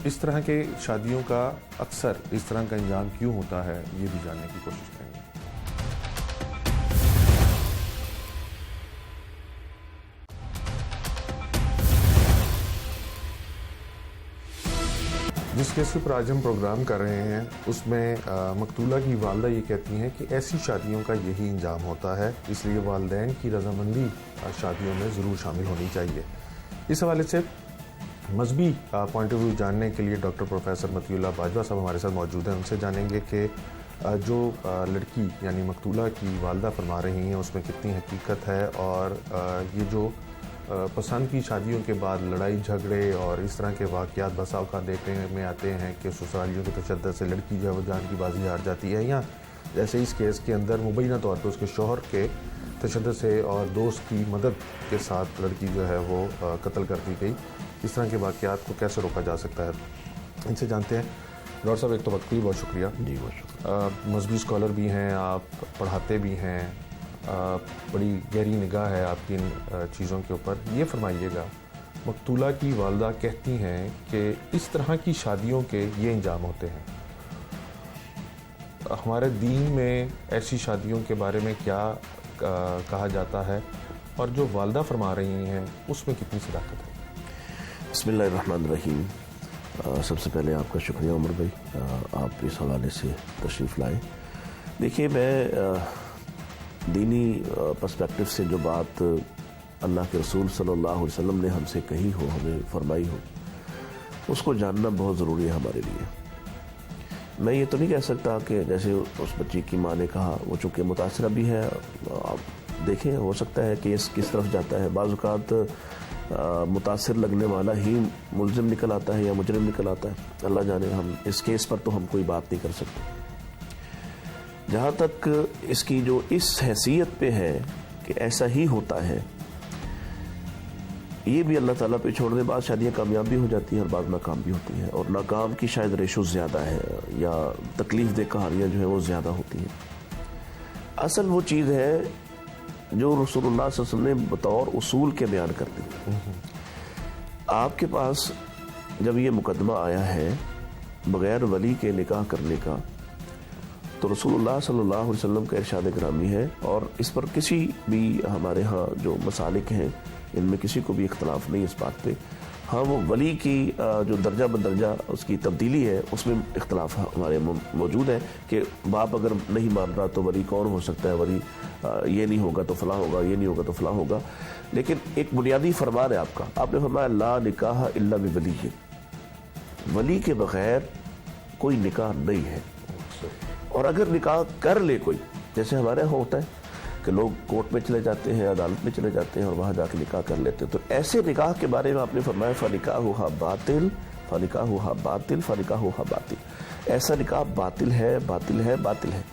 Speaker 1: इस तरह के शादियों का अक्सर इस तरह का अंजाम क्यों होता है, ये भी जानने की कोशिश करेंगे। जिस केस के ऊपर आज हम प्रोग्राम कर रहे हैं उसमें मकतूला की वालदा ये कहती हैं कि ऐसी शादियों का यही अंजाम होता है, इसलिए वालिदैन की रजामंदी शादियों में ज़रूर शामिल होनी चाहिए। इस हवाले से मजहबी पॉइंट ऑफ व्यू जानने के लिए डॉक्टर प्रोफेसर मतीउल्लाह बाजवा साहब हमारे साथ मौजूद हैं। उनसे जानेंगे कि जो लड़की यानी मकतूला की वालदा फरमा रही हैं उसमें कितनी हकीकत है, और ये जो पसंद की शादियों के बाद लड़ाई झगड़े और इस तरह के वाक़यात बसाव का देखने में आते हैं कि ससुरालियों के तशद्दुद से लड़की जो है वो जान की बाजी हार जाती है, या जैसे इस केस के अंदर मुबैना तौर पर उसके शौहर के तशद्दुद से और दोस्त की मदद के साथ लड़की जो है वो कत्ल कर दी गई। इस तरह के वाक़यात को कैसे रोका जा सकता है, इनसे जानते हैं। डॉक्टर साहब, एक तो वक्त के लिए बहुत शुक्रिया।
Speaker 4: जी बहुत शुक्रिया।
Speaker 1: मजहबी स्कॉलर भी हैं, आप पढ़ाते भी हैं, बड़ी गहरी निगाह है आपकी इन चीज़ों के ऊपर। ये फरमाइएगा, मकतूला की वालदा कहती हैं कि इस तरह की शादियों के ये अंजाम होते हैं, हमारे दीन में ऐसी शादियों के बारे में क्या कहा जाता है, और जो वालदा फरमा रही हैं उसमें कितनी सदाकत है?
Speaker 4: बिस्मिल्लाहिर्रहमानिर्रहीम। सबसे पहले आपका शुक्रिया उमर भाई, आप इस हवाले से तशरीफ़ लाए। देखिए, दीनी पर्सपेक्टिव से जो बात अल्लाह के रसूल सल्लल्लाहु अलैहि वसल्लम ने हमसे कही हो, हमें फरमाई हो, उसको जानना बहुत ज़रूरी है हमारे लिए। मैं ये तो नहीं कह सकता कि जैसे उस बच्ची की माँ ने कहा, वो चूँकि मुतासरा भी है, आप देखें हो सकता है केस किस तरफ जाता है। बाज़ औक़ात मुतासिर लगने वाला ही मुलजिम निकल आता है या मुजरिम निकल आता है, अल्लाह जाने। हम इस केस पर तो हम कोई बात नहीं कर सकते। जहाँ तक इसकी जो इस हैसियत पे है कि ऐसा ही होता है, ये भी अल्लाह ताला पे छोड़ने बाद शादियाँ कामयाब भी हो जाती हैं और बाद नाकाम भी होती हैं, और नाकाम की शायद रेशो ज़्यादा है या तकलीफ़ दे कहानियाँ जो है वो ज़्यादा होती हैं। असल वो चीज़ है जो रसूलुल्लाह सल्लल्लाहु अलैहि वसल्लम ने बतौर उसूल के बयान कर दी। आपके पास जब ये मुकदमा आया है बग़ैर वली के निकाह करने का, तो रसूलुल्लाह सल्लल्लाहु अलैहि वसल्लम का इरशाद ग्रामी है, और इस पर किसी भी हमारे यहाँ जो मसालिक हैं इनमें किसी को भी इख्तलाफ नहीं इस बात पे। हाँ, वो वली की जो दर्जा बदर्जा उसकी तब्दीली है उसमें इख्तलाफ हमारे मौजूद है कि बाप अगर नहीं मान रहा तो वली कौन हो सकता है, वली ये नहीं होगा तो फलां होगा, ये नहीं होगा तो फलां होगा। लेकिन एक बुनियादी फरमान है आपका, आपने फरमाया ला निकाह इल्ला बिवली, वली के बगैर कोई निकाह नहीं है। और अगर निकाह कर ले कोई, जैसे हमारे यहाँ होता है कि लोग कोर्ट में चले जाते हैं, अदालत में चले जाते हैं और वहाँ जाके निकाह कर लेते हैं, तो ऐसे निकाह के बारे में आपने फरमाया फ़निकाहुहा बातिल, फ़निकाहुहा बातिल, फ़निकाहुहा बातिल। ऐसा निकाह बातिल है, बातिल है, बातिल है।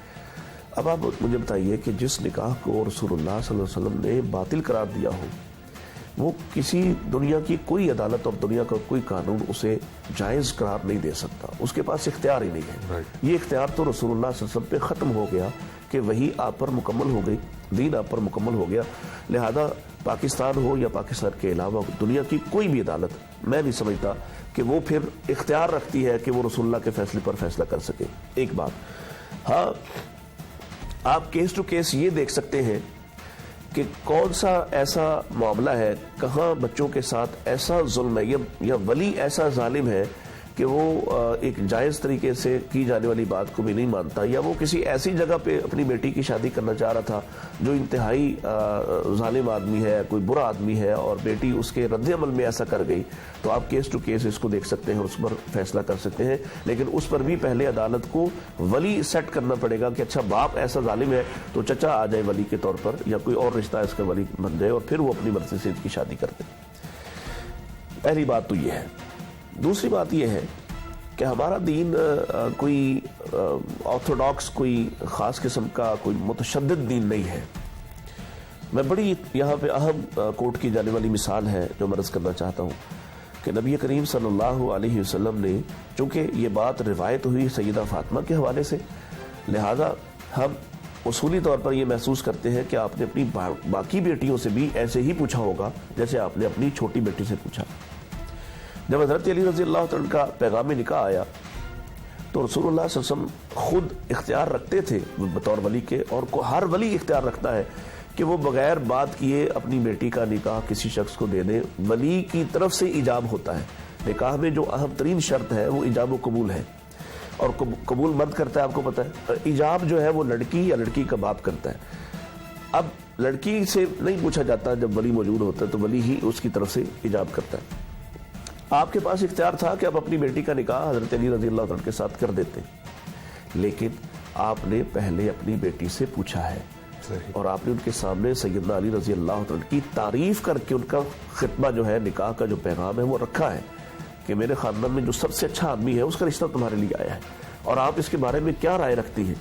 Speaker 4: अब आप मुझे बताइए कि जिस निकाह को रसूलुल्लाह सल्लल्लाहु अलैहि वसल्लम ने बातिल करार दिया हो, वो किसी दुनिया की कोई अदालत और दुनिया का कोई कानून उसे जायज़ करार नहीं दे सकता, उसके पास इख्तियार ही नहीं है। ये इख्तियार तो रसूलुल्लाह सल्लल्लाहु अलैहि वसल्लम पे ख़त्म हो गया कि वही आप पर मुकम्मल हो गई, दीन आप पर मुकम्मल हो गया। लिहाजा पाकिस्तान हो या पाकिस्तान के अलावा दुनिया की कोई भी अदालत, मैं नहीं समझता कि वो फिर इख्तियार रखती है कि वो रसूलुल्लाह के फैसले पर फैसला कर सके। एक बात, हाँ, आप केस टू केस ये देख सकते हैं कि कौन सा ऐसा मामला है, कहाँ बच्चों के साथ ऐसा जुल्म है या वली ऐसा जालिम है कि वो एक जायज़ तरीके से की जाने वाली बात को भी नहीं मानता, या वो किसी ऐसी जगह पे अपनी बेटी की शादी करना चाह रहा था जो इंतहाई जालिम आदमी है, कोई बुरा आदमी है, और बेटी उसके रद्द अमल में ऐसा कर गई, तो आप केस टू केस इसको देख सकते हैं और उस पर फैसला कर सकते हैं। लेकिन उस पर भी पहले अदालत को वली सेट करना पड़ेगा कि अच्छा बाप ऐसा जालिम है तो चचा आ जाए वली के तौर पर, या कोई और रिश्ता इसका वली बन जाए, और फिर वो अपनी मर्जी से इसकी शादी कर दे। पहली बात तो ये है। दूसरी बात यह है कि हमारा दीन कोई ऑर्थोडॉक्स, कोई ख़ास किस्म का कोई मुतशद्दिद दीन नहीं है। मैं बड़ी यहाँ पे अहम कोट की जाने वाली मिसाल है जो मैं अर्ज़ करना चाहता हूँ कि नबी करीम सल्लल्लाहु अलैहि वसल्लम ने, चूँकि ये बात रिवायत हुई सैयदा फ़ातिमा के हवाले से, लिहाजा हम उसूली तौर पर ये महसूस करते हैं कि आपने अपनी बाकी बेटियों से भी ऐसे ही पूछा होगा जैसे आपने अपनी छोटी बेटी से पूछा। जब हज़रत अली रज़ी अल्लाह तआला का पैगाम निकाह आया तो रसूलुल्लाह सल्लल्लाहु अलैहि वसल्लम खुद इख्तियार रखते थे बतौर वली के, और हर वली इख्तियार रखता है कि वो बगैर बात किए अपनी बेटी का निकाह किसी शख्स को दे दे। वली की तरफ से इजाब होता है। निकाह में जो अहम तरीन शर्त है वो इजाब व कबूल है, और कबूल मर्द करता है, आपको पता है। इजाब जो है वो लड़की या लड़की का बाप करता है। अब लड़की से नहीं पूछा जाता, जब वली मौजूद होता है तो वली ही उसकी तरफ से इजाब करता है। आपके पास इख्तियार था कि आप अपनी बेटी का निकाह हज़रत अली रज़ी अल्लाह तआला के साथ कर देते, लेकिन आपने पहले अपनी बेटी से पूछा है और आपने उनके सामने सैयदना अली रज़ी अल्लाह तआला की तारीफ करके उनका खितबा जो है, निकाह का जो पैगाम है वो रखा है कि मेरे ख़ानदान में जो सबसे अच्छा आदमी है उसका रिश्ता तुम्हारे लिए आया है, और आप इसके बारे में क्या राय रखती हैं।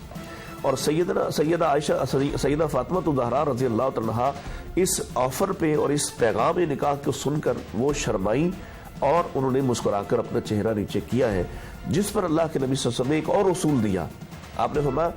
Speaker 4: और सैयदा आयशा, सैयदा फ़ातिमा ज़हरा रज़ी अल्लाह तआला इस ऑफ़र पे और इस पैगाम निकाह को सुनकर वो शर्माई और उन्होंने मुस्कुराकर अपना चेहरा नीचे किया है, जिस पर अल्लाह के नबी सल्लल्लाहु अलैहि वसल्लम ने एक और उसूल दिया। आपने फरमाया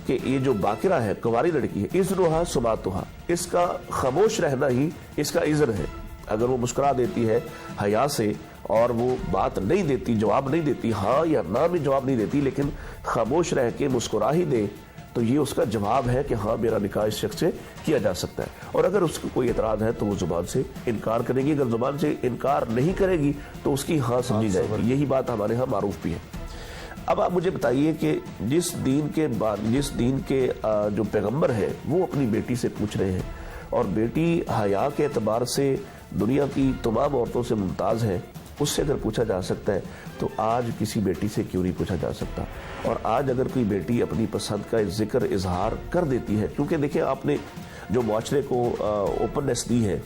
Speaker 4: कि ये जो बाकिरा है, कुंवारी लड़की है, इज़्नुहा सुबातुहा, इसका खामोश रहना ही इसका इज़्र है। अगर वो मुस्कुरा देती है हया से और वो बात नहीं देती, जवाब नहीं देती, हाँ या ना में जवाब नहीं देती, लेकिन खामोश रह के मुस्कुरा ही दे, तो ये उसका जवाब है कि हाँ मेरा निकाह इस शख्स से किया जा सकता है। और अगर उसको कोई एतराज़ है तो वो ज़ुबान से इनकार करेगी, अगर ज़ुबान से इनकार नहीं करेगी तो उसकी हाँ समझी जाएगी। यही बात हमारे यहाँ मारूफ भी है। اب آپ مجھے بتائیے کہ جس دین کے جو پیغمبر ہے وہ اپنی بیٹی سے پوچھ رہے ہیں، اور بیٹی حیا کے اعتبار سے دنیا کی تمام عورتوں سے ممتاز ہے، اس سے اگر پوچھا جا سکتا ہے تو آج کسی بیٹی سے کیوں نہیں پوچھا جا سکتا؟ اور آج اگر کوئی بیٹی اپنی پسند کا ذکر اظہار کر دیتی ہے، کیونکہ دیکھیں آپ نے جو معاشرے کو اوپننس دی ہے،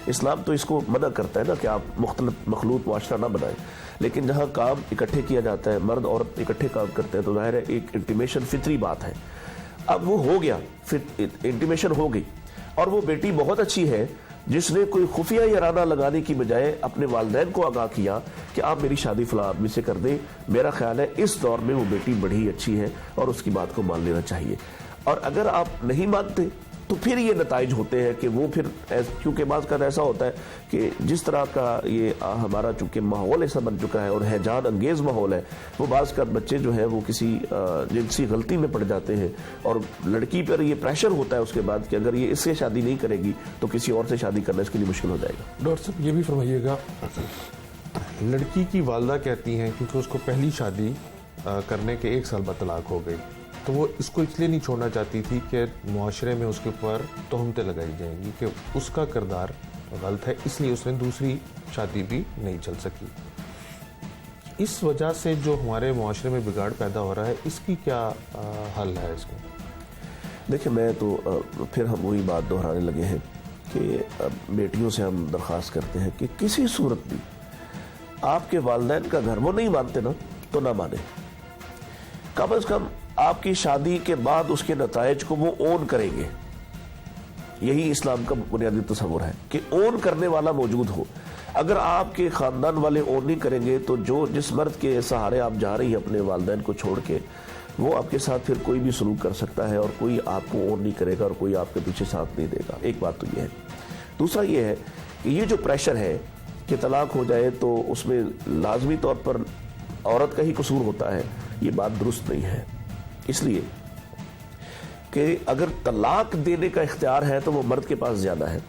Speaker 4: اسلام تو اس کو منع کرتا ہے نا کہ آپ مختلف مخلوط معاشرہ نہ بنائیں، لیکن جہاں کام اکٹھے کیا جاتا ہے، مرد عورت اکٹھے کام کرتے ہیں، تو ظاہر ہے ایک انٹیمیشن فطری بات ہے۔ اب وہ ہو گیا، انٹیمیشن ہو گئی، اور وہ بیٹی بہت اچھی ہے جس نے کوئی خفیہ یارانہ لگانے کی بجائے اپنے والدین کو آگاہ کیا کہ آپ میری شادی فلاں آدمی سے کر دیں۔ میرا خیال ہے اس دور میں وہ بیٹی بڑی اچھی ہے اور اس کی بات کو مان لینا چاہیے۔ اور اگر آپ نہیں مانتے تو پھر یہ نتائج ہوتے ہیں کہ وہ پھر کیونکہ بعض کا ایسا ہوتا ہے کہ جس طرح کا یہ ہمارا چونکہ ماحول ایسا بن چکا ہے اور ہیجان انگیز ماحول ہے، وہ بعض کا بچے جو ہے وہ کسی جنسی غلطی میں پڑ جاتے ہیں، اور لڑکی پر یہ پریشر ہوتا ہے اس کے بعد کہ اگر یہ اس سے شادی نہیں کرے گی تو کسی اور سے شادی کرنا اس کے لیے مشکل ہو جائے گا۔
Speaker 1: ڈاکٹر صاحب یہ بھی فرمائیے گا، لڑکی کی والدہ کہتی ہیں کیونکہ اس کو پہلی شادی کرنے کے 1 سال بعد طلاق ہو گئی، تو وہ اس کو اس لیے نہیں چھوڑنا چاہتی تھی کہ معاشرے میں اس کے اوپر تہمتیں لگائی جائیں گی کہ اس کا کردار غلط ہے، اس لیے اس نے دوسری شادی بھی نہیں چل سکی۔ اس وجہ سے جو ہمارے معاشرے میں بگاڑ پیدا ہو رہا ہے، اس کی کیا حل ہے اس میں؟
Speaker 4: دیکھیں میں تو پھر ہم وہی بات دہرانے لگے ہیں کہ بیٹیوں سے ہم درخواست کرتے ہیں کہ کسی صورت بھی آپ کے والدین کا گھر وہ نہیں مانتے نا تو نہ مانیں، کم از کم آپ کی شادی کے بعد اس کے نتائج کو وہ اون کریں گے۔ یہی اسلام کا بنیادی تصور ہے کہ اون کرنے والا موجود ہو۔ اگر آپ کے خاندان والے اون نہیں کریں گے تو جس مرد کے سہارے آپ جا رہی ہیں اپنے والدین کو چھوڑ کے، وہ آپ کے ساتھ پھر کوئی بھی سلوک کر سکتا ہے اور کوئی آپ کو اون نہیں کرے گا اور کوئی آپ کے پیچھے ساتھ نہیں دے گا۔ ایک بات تو یہ ہے۔ دوسرا یہ ہے کہ یہ جو پریشر ہے کہ طلاق ہو جائے تو اس میں لازمی طور پر عورت کا ہی قصور ہوتا ہے، یہ بات درست نہیں ہے۔ اس لیے کہ اگر طلاق دینے کا اختیار ہے تو وہ مرد کے پاس زیادہ ہے،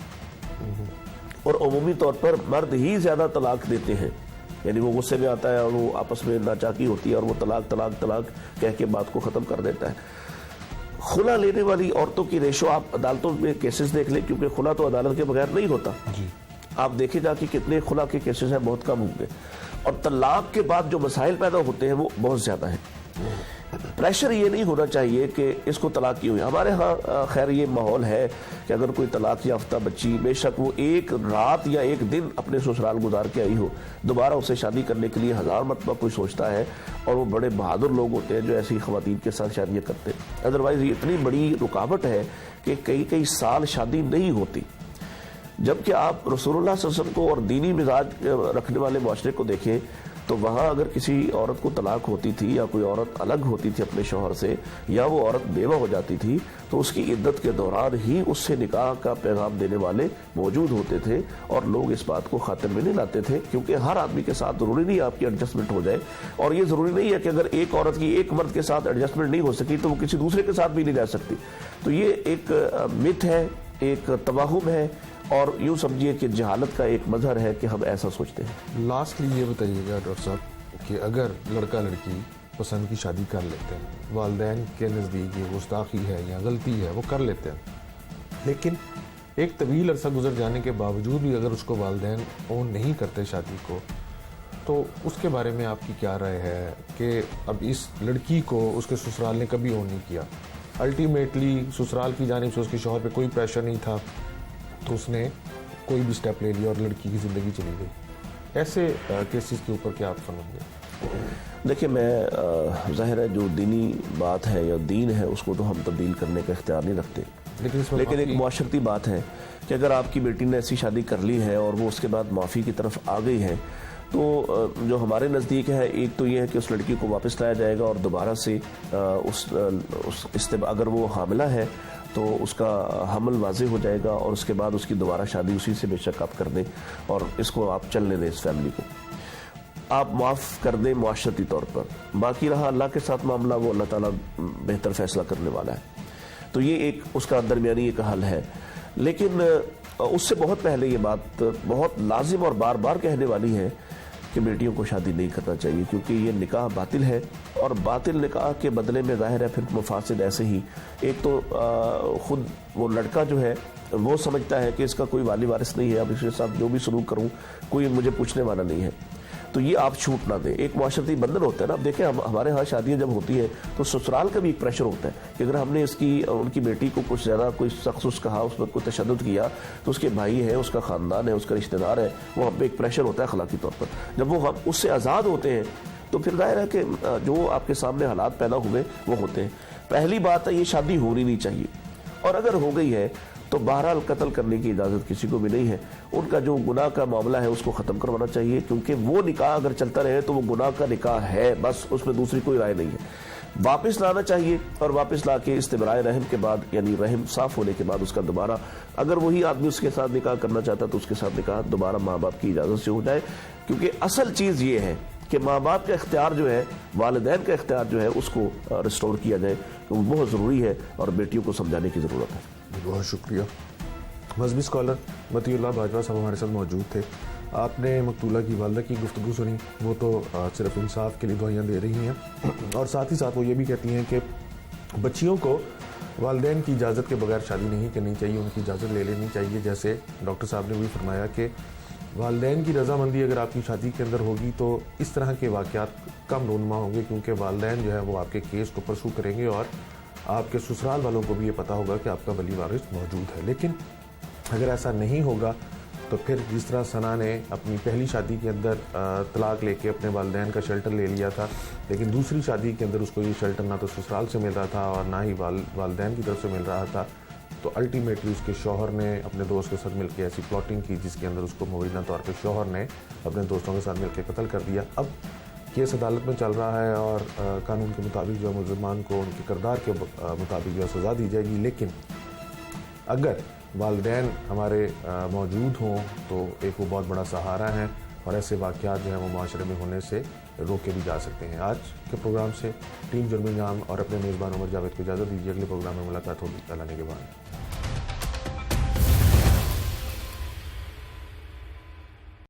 Speaker 4: اور عمومی طور پر مرد ہی زیادہ طلاق دیتے ہیں، یعنی وہ غصے میں آتا ہے اور وہ آپس میں ناچاکی ہوتی ہے اور وہ طلاق طلاق طلاق کہہ کے بات کو ختم کر دیتا ہے۔ خلا لینے والی عورتوں کی ریشو آپ عدالتوں میں کیسز دیکھ لیں، کیونکہ خلا تو عدالت کے بغیر نہیں ہوتا، آپ دیکھیں جا کہ کتنے خلا کے کیسز ہیں، بہت کم ہوں گے، اور طلاق کے بعد جو مسائل پیدا ہوتے ہیں وہ بہت زیادہ ہیں۔ پریشر یہ نہیں ہونا چاہیے کہ اس کو طلاق کی ہوئی۔ ہمارے ہاں خیر یہ ماحول ہے کہ اگر کوئی طلاق یافتہ بچی بے شک وہ ایک رات یا ایک دن اپنے سسرال گزار کے آئی ہو، دوبارہ اسے شادی کرنے کے لیے 1000 مرتبہ کوئی سوچتا ہے، اور وہ بڑے بہادر لوگ ہوتے ہیں جو ایسی خواتین کے ساتھ شادیاں کرتے ہیں۔ ادروائز یہ اتنی بڑی رکاوٹ ہے کہ کئی سال شادی نہیں ہوتی۔ جبکہ آپ رسول اللہ صلی اللہ علیہ وسلم کو اور دینی مزاج رکھنے والے معاشرے کو دیکھیں تو وہاں اگر کسی عورت کو طلاق ہوتی تھی یا کوئی عورت الگ ہوتی تھی اپنے شوہر سے، یا وہ عورت بیوہ ہو جاتی تھی، تو اس کی عدت کے دوران ہی اس سے نکاح کا پیغام دینے والے موجود ہوتے تھے، اور لوگ اس بات کو خاطر میں نہیں لاتے تھے، کیونکہ ہر آدمی کے ساتھ ضروری نہیں آپ کی ایڈجسٹمنٹ ہو جائے، اور یہ ضروری نہیں ہے کہ اگر ایک عورت کی ایک مرد کے ساتھ ایڈجسٹمنٹ نہیں ہو سکی تو وہ کسی دوسرے کے ساتھ بھی نہیں جا سکتی۔ تو یہ ایک مت ہے، ایک توہم ہے، اور یوں سمجھیے کہ جہالت کا ایک مظہر ہے کہ ہم ایسا سوچتے ہیں۔
Speaker 1: لاسٹلی یہ بتائیے گا ڈاکٹر صاحب کہ اگر لڑکا لڑکی پسند کی شادی کر لیتے ہیں، والدین کے نزدیک یہ گستاخی ہے یا غلطی ہے وہ کر لیتے ہیں، لیکن ایک طویل عرصہ گزر جانے کے باوجود بھی اگر اس کو والدین اون نہیں کرتے شادی کو، تو اس کے بارے میں آپ کی کیا رائے ہے کہ اب اس لڑکی کو اس کے سسرال نے کبھی اون نہیں کیا، الٹیمیٹلی سسرال کی جانب سے اس کے شوہر پہ کوئی پریشر نہیں تھا تو اس نے کوئی بھی سٹیپ لے لیا اور لڑکی کی زندگی چلی گئی، ایسے کیسز کے اوپر کیا آپ فرمائیں گے؟
Speaker 4: دیکھیں میں ظاہر ہے جو دینی بات ہے یا دین ہے اس کو تو ہم تبدیل کرنے کا اختیار نہیں رکھتے، لیکن ایک معاشرتی بات ہے کہ اگر آپ کی بیٹی نے ایسی شادی کر لی ہے اور وہ اس کے بعد معافی کی طرف آ گئی ہے، تو جو ہمارے نزدیک ہے ایک تو یہ ہے کہ اس لڑکی کو واپس لایا جائے گا اور دوبارہ سے اگر وہ حاملہ ہے تو اس کا حمل واضح ہو جائے گا، اور اس کے بعد اس کی دوبارہ شادی اسی سے بے شک آپ کر دیں اور اس کو آپ چلنے دیں، اس فیملی کو آپ معاف کر دیں معاشرتی طور پر۔ باقی رہا اللہ کے ساتھ معاملہ، وہ اللہ تعالیٰ بہتر فیصلہ کرنے والا ہے، تو یہ ایک اس کا درمیانی ایک حل ہے۔ لیکن اس سے بہت پہلے یہ بات بہت لازم اور بار بار کہنے والی ہے کہ بیٹیوں کو شادی نہیں کرنا چاہیے، کیونکہ یہ نکاح باطل ہے، اور باطل نکاح کے بدلے میں ظاہر ہے پھر مفاسد ایسے ہی. ایک تو خود وہ لڑکا جو ہے وہ سمجھتا ہے کہ اس کا کوئی والی وارث نہیں ہے، اب اس کے ساتھ جو بھی سلوک کروں کوئی مجھے پوچھنے والا نہیں ہے. تو یہ آپ چھوٹ نہ دیں. ایک معاشرتی بندھن ہوتا ہے نا. اب دیکھیں ہمارے ہاں شادیاں جب ہوتی ہیں تو سسرال کا بھی ایک پریشر ہوتا ہے کہ اگر ہم نے ان کی بیٹی کو کچھ زیادہ کوئی سخت کہا، اس پر کوئی تشدد کیا، تو اس کے بھائی ہے، اس کا خاندان ہے، اس کا رشتہ دار ہے، وہ ہم پہ ایک پریشر ہوتا ہے اخلاقی طور پر. جب وہ ہم اس سے آزاد ہوتے ہیں تو پھر ظاہر ہے کہ جو آپ کے سامنے حالات پیدا ہوئے وہ ہوتے ہیں. پہلی بات ہے یہ شادی ہونی نہیں چاہیے، اور اگر ہو گئی ہے تو بہرحال قتل کرنے کی اجازت کسی کو بھی نہیں ہے. ان کا جو گناہ کا معاملہ ہے اس کو ختم کروانا چاہیے، کیونکہ وہ نکاح اگر چلتا رہے تو وہ گناہ کا نکاح ہے، بس اس میں دوسری کوئی رائے نہیں ہے. واپس لانا چاہیے، اور واپس لا کے استبراء رحم کے بعد، یعنی رحم صاف ہونے کے بعد اس کا دوبارہ اگر وہی آدمی اس کے ساتھ نکاح کرنا چاہتا تو اس کے ساتھ نکاح دوبارہ ماں باپ کی اجازت سے ہو جائے. کیونکہ اصل چیز یہ ہے کہ ماں باپ کا اختیار جو ہے، والدین کا اختیار جو ہے، اس کو ریسٹور کیا جائے. وہ بہت ضروری ہے اور بیٹیوں کو سمجھانے کی ضرورت ہے.
Speaker 1: بہت شکریہ. مذہبی اسکالر مطیع اللہ باجوہ صاحب ہمارے ساتھ موجود تھے. آپ نے مقتولہ کی والدہ کی گفتگو سنی. وہ تو صرف انصاف کے لیے دعائیاں دے رہی ہیں، اور ساتھ ہی ساتھ وہ یہ بھی کہتی ہیں کہ بچیوں کو والدین کی اجازت کے بغیر شادی نہیں کرنی چاہیے، ان کی اجازت لے لینی چاہیے. جیسے ڈاکٹر صاحب نے بھی فرمایا کہ والدین کی رضامندی اگر آپ کی شادی کے اندر ہوگی تو اس طرح کے واقعات کم رونما ہوں گے، کیونکہ والدین جو ہے وہ آپ کے کیس کو پرسو کریں گے، اور آپ کے سسرال والوں کو بھی یہ پتہ ہوگا کہ آپ کا ولی وارث موجود ہے. لیکن اگر ایسا نہیں ہوگا تو پھر جس طرح ثنا نے اپنی پہلی شادی کے اندر طلاق لے کے اپنے والدین کا شیلٹر لے لیا تھا، لیکن دوسری شادی کے اندر اس کو یہ شیلٹر نہ تو سسرال سے مل رہا تھا اور نہ ہی والدین کی طرف سے مل رہا تھا، تو الٹیمیٹلی اس کے شوہر نے اپنے دوست کے ساتھ مل کے ایسی پلاٹنگ کی جس کے اندر اس کو مبینہ طور پہ شوہر نے اپنے دوستوں کے ساتھ مل کے قتل کر دیا. اب کیس عدالت میں چل رہا ہے اور قانون کے مطابق جو ہے ملزمان کو ان کے کردار کے مطابق جو ہے سزا دی جائے گی. لیکن اگر والدین ہمارے موجود ہوں تو ایک وہ بہت بڑا سہارا ہے، اور ایسے واقعات جو ہیں وہ معاشرے میں ہونے سے روکے بھی جا سکتے ہیں. آج کے پروگرام سے ٹیم جرم انجام اور اپنے میزبان عمر جاوید کو اجازت دیجیے. اگلے پروگرام میں ملاقات ہوگی اللہ نے کے بعد.